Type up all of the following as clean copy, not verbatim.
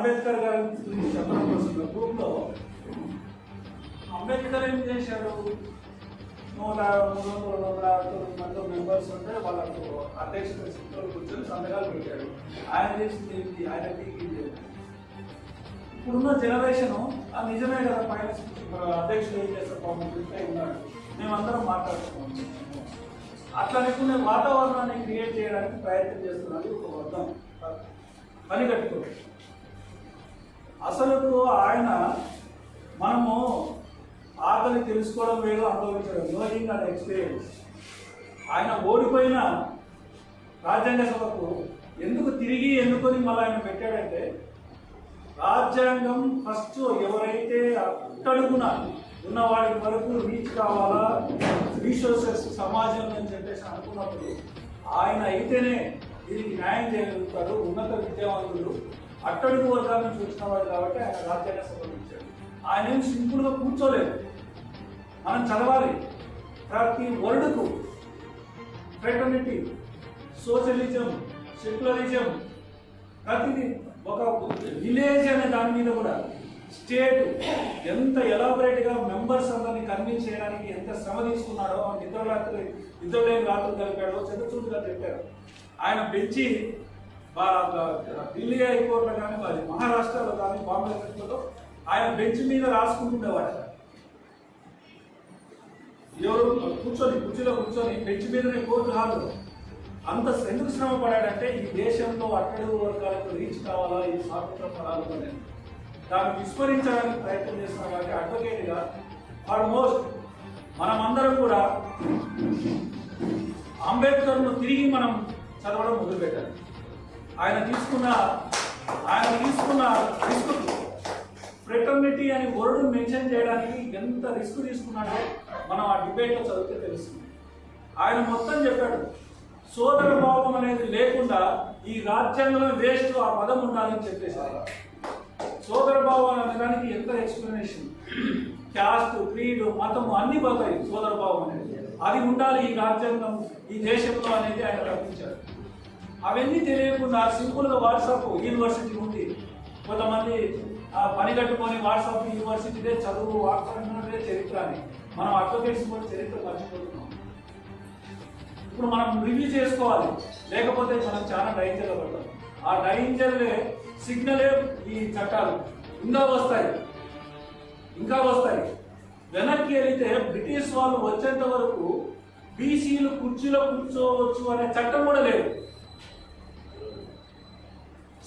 అంబేద్కర్ గారి గురించి చెప్పడం కోసం గ్రూప్లో అంబేద్కర్ ఏం చేశాడు, 100-200 మంది మెంబర్స్ ఉంటే వాళ్ళకు అధ్యక్షుడు స్థితిలో కూర్చొని సంతకాలు పెట్టాడు. ఆయన చేసింది ఏంటి, ఆయన టీకి ఇప్పుడున్న జనరేషను నిజమే కదా, పైన అధ్యక్షుడు ఏం చేస్తారు పాపం ఉన్నాడు, మేమందరం మాట్లాడుతున్నాం. అట్లా లేకుండా వాతావరణాన్ని క్రియేట్ చేయడానికి ప్రయత్నం చేస్తున్నది ఒక వర్గం పని కట్టుకో. అసలు ఆయన మనము ఆకలి తెలుసుకోవడం వేరు, అనుభవించడం, నోయింగ్ అండ్ ఎక్స్పీరియన్స్. ఆయన ఓడిపోయిన రాజ్యాంగ సభకు ఎందుకు తిరిగి ఎన్నుకొని మళ్ళీ ఆయన పెట్టాడంటే, రాజ్యాంగం ఫస్ట్ ఎవరైతే అట్టడుగున ఉన్న వాడి వరకు రీచ్ కావాలా, రీసోర్సెస్ సమాజం అని చెప్పేసి అనుకున్నప్పుడు ఆయన అయితేనే దీనికి న్యాయం చేయగలుగుతాడు. ఉన్నత విద్యావంతులు అట్టడుగు వర్గాన్ని చూసిన వాడు కాబట్టి ఆయన రాజ్యాంగ సభకు ఇచ్చాడు. ఆయన ఏం సింపుల్గా కూర్చోలేదు, మనం చదవాలి. ప్రతి వర్డ్కు ఫ్రెటర్నిటీ, సోషలిజం, సెక్యులరిజం, ప్రతిదీ ఒక విలేజ్ అనే దాని మీద కూడా స్టేట్ ఎంత ఎలాబరేట్గా మెంబర్స్ అందరినీ కన్విన్స్ చేయడానికి ఎంత శ్రమ తీసుకున్నాడో, ఇద్దరు లేని రాత్రులు కలిపాడో చంద్రచూడుగా చెప్పారు. ఆయన బెంచి ఢిల్లీ హైకోర్టులో కానీ, మహారాష్ట్రలో కానీ, బాంబే హైకోర్టులో ఆయన బెంచ్ మీద రాసుకుంటుండేవాడు. ఎవరు కుర్చీలో కూర్చొని బెంచ్ మీదనే కోర్టు హాల్లో అంత ఎందుకు శ్రమ పడాడంటే, ఈ దేశంలో అట్టడుగు వర్గాలకు రీచ్ కావాలా, ఈ స్వాతంత్ర ఫలాలు అనేది దాన్ని విస్మరించడానికి ప్రయత్నం చేస్తున్నాం. కాబట్టి అడ్వకేట్గా ఆల్మోస్ట్ మనమందరం కూడా అంబేద్కర్ను తిరిగి మనం చదవడం మొదలుపెట్టాలి. ఆయన తీసుకున్న రిస్క్, ఫ్రెటర్నిటీ అని వర్డ్ మెన్షన్ చేయడానికి ఎంత రిస్క్ తీసుకున్నాడో మనం ఆ డిబేట్లో చదివితే తెలుస్తుంది. ఆయన మొత్తం చెప్పాడు, సోదర భావం అనేది లేకుండా ఈ రాజ్యాంగంలో వేస్ట్, ఆ పదం ఉండాలని చెప్పేసారు. సోదర భావం అనడానికి ఎంత ఎక్స్ప్లెనేషన్, క్యాస్ట్, క్రీడ్, మతము అన్ని పోతాయి. సోదర భావం అనేది అది ఉండాలి ఈ రాజ్యాంగం, ఈ దేశంలో అనేది ఆయన కల్పించారు. అవన్నీ తెలియకుండా సింపుల్గా వాట్సాప్ యూనివర్సిటీ ఉంది, కొంతమంది పని కట్టుకొని వాట్సాప్ యూనివర్సిటీదే చదువు, వాట్సాప్ చరిత్ర అని మనం అడ్వకేట్స్ కూడా చరిత్ర మర్చిపోతున్నాం. ఇప్పుడు మనం రివ్యూ చేసుకోవాలి, లేకపోతే మనం చాలా డైంజర్లో పడతాం. ఆ డైంజర్లే సిగ్నలే ఈ చట్టాలు ఇంకా వస్తాయి. వెనక్కి వెళితే బ్రిటిష్ వాళ్ళు వచ్చేంత వరకు బీసీలు కుర్చీలో కూర్చోవచ్చు అనే చట్టం కూడా లేదు.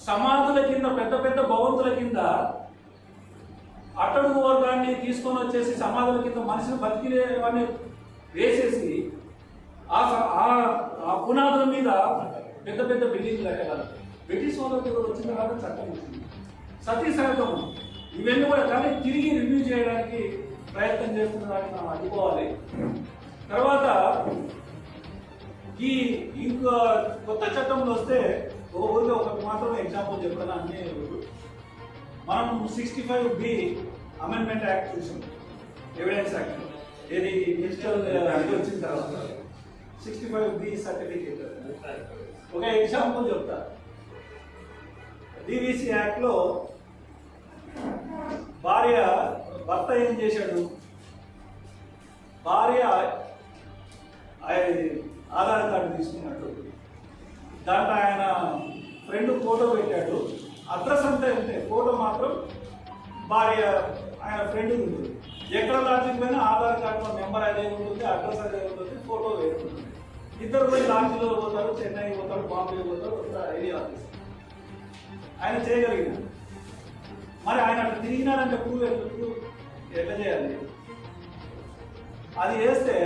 సమాధుల కింద, పెద్ద పెద్ద భవంతుల కింద అట్టడుగు వర్గాన్ని తీసుకొని వచ్చేసి సమాధుల కింద మనిషిని బతికిలేవన్నీ వేసేసి ఆ పునాదుల మీద పెద్ద పెద్ద బిల్డింగ్లు కట్టగలరు. బ్రిటిష్ వాళ్ళకి వచ్చిన తర్వాత చట్టం వచ్చింది, సతీ సహగమం, ఇవన్నీ కూడా కానీ తిరిగి రివ్యూ చేయడానికి ప్రయత్నం చేస్తున్నదాన్ని మనం అడ్డుకోవాలి. తర్వాత ఇంకా కొత్త చట్టంలో వస్తే ఒక ఊరిలో ఒకటి మాత్రమే ఎగ్జాంపుల్ చెప్పాను. అన్ని మనం 65B అమెండ్మెంట్ యాక్ట్ చూసాం, ఎవిడెన్స్ యాక్ట్, ఇది డిజిటల్ వచ్చిన తర్వాత 65B సర్టిఫికేట్. ఒక ఎగ్జాంపుల్ చెప్తా. DVC యాక్ట్లో భర్త ఏం చేశాడు, భార్య ఆధార్ కార్డు తీసుకున్నాడు, దాంట్లో ఆయన ఫ్రెండ్ ఫోటో పెట్టాడు, అడ్రస్ అంతా ఉంటే ఫోటో మాత్రం భార్య ఆయన ఫ్రెండ్ ఉంటుంది. ఎక్కడ లాడ్జికి పోయినా ఆధార్ కార్డులో నెంబర్ అదే ఉంటుంది, అడ్రస్ అదే ఉంటుంది, ఫోటో వేరే ఉంటుంది. ఇద్దరు పోయి లాడ్జిలో పోతారు, చెన్నై పోతారు, బాంబే పోతారు, ఐడియా ఆఫీస్. ఆయన చేయగలిగిన మరి ఆయన అట్లా తిరిగినాడంటే ప్రూవ్ ఎట్లా చేయాలి? అది వేస్తే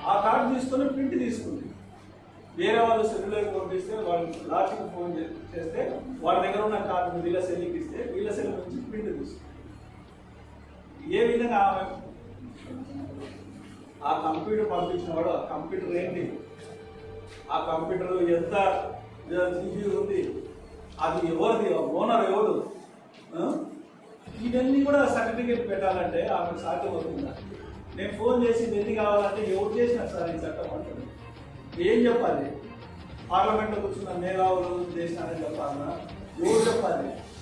ఆ కార్డు తీసుకొని ప్రింట్ తీసుకుంది, వేరే వాళ్ళు సెల్లులోకి పంపిస్తే వాళ్ళు లాడ్జికి ఫోన్ చేస్తే వాళ్ళ దగ్గర ఉన్న కార్డు వీళ్ళ సెల్లుకి ఇస్తే వీళ్ళ సెల్ నుంచి ప్రింట్ తీసుకుంది. ఏ విధంగా ఆ కంప్యూటర్ పంపించిన వాడు, ఆ కంప్యూటర్ ఏంటి, ఆ కంప్యూటర్ ఎంత జీబీ ఉంది, అది ఎవరిది, ఓనర్ ఎవరు, ఇవన్నీ కూడా సర్టిఫికేట్ పెట్టాలంటే ఆమెకు సాధ్యమవుతుందా? నేను ఫోన్ చేసి ఎన్ని కావాలంటే ఎవరు చేసినా సార్ ఈ చట్టం అంటుంది. ఏం చెప్పాలి? పార్లమెంట్లో కూర్చున్న మేధావులు చేసినారని చెప్పాలన్నా ఎవరు చెప్పాలి?